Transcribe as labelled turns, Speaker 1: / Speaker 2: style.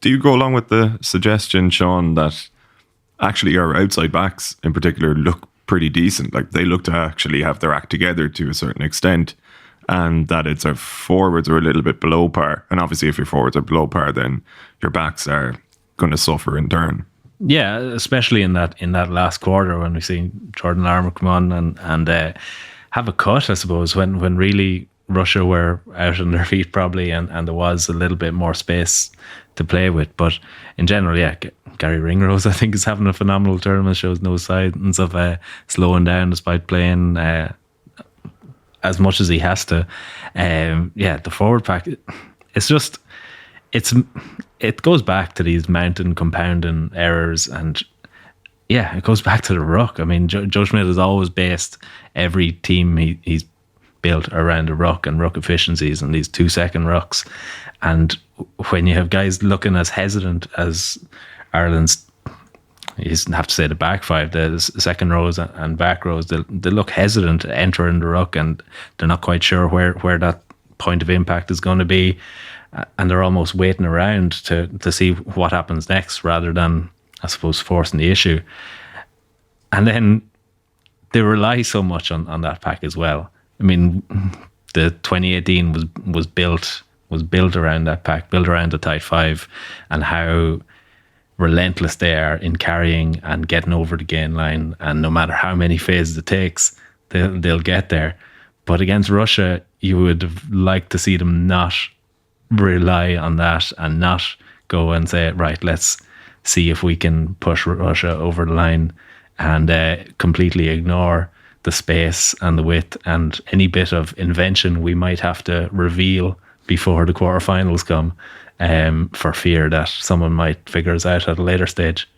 Speaker 1: do you go along with the suggestion, Sean, that actually our outside backs in particular look pretty decent? Like they look to actually have their act together to a certain extent, and that it's our forwards are a little bit below par. And obviously if your forwards are below par, then your backs are going to suffer in turn.
Speaker 2: Yeah, especially in that last quarter when we see Jordan Larmour come on and have a cut, I suppose, when really Russia were out on their feet probably, and there was a little bit more space to play with. But in general, yeah, Gary Ringrose, I think, is having a phenomenal tournament, shows no signs of slowing down despite playing as much as he has to. The forward pack, it goes back to these mountain compounding errors, and yeah, it goes back to the ruck. I mean, Joe Schmidt has always based every team he's built around the ruck and ruck efficiencies and these 2-second rucks. And when you have guys looking as hesitant as Ireland's, you have to say the back five, the second rows and back rows, they look hesitant entering the ruck, and they're not quite sure where that point of impact is going to be, and they're almost waiting around to see what happens next rather than, I suppose, forcing the issue. And then they rely so much on that pack as well. I mean, the 2018 was built around that pack, built around the tight five, and how relentless they are in carrying and getting over the gain line. And no matter how many phases it takes, they'll get there. But against Russia, you would have liked to see them not rely on that and not go and say, right, let's see if we can push Russia over the line, and completely ignore the space and the width and any bit of invention we might have to reveal before the quarterfinals come, for fear that someone might figure us out at a later stage.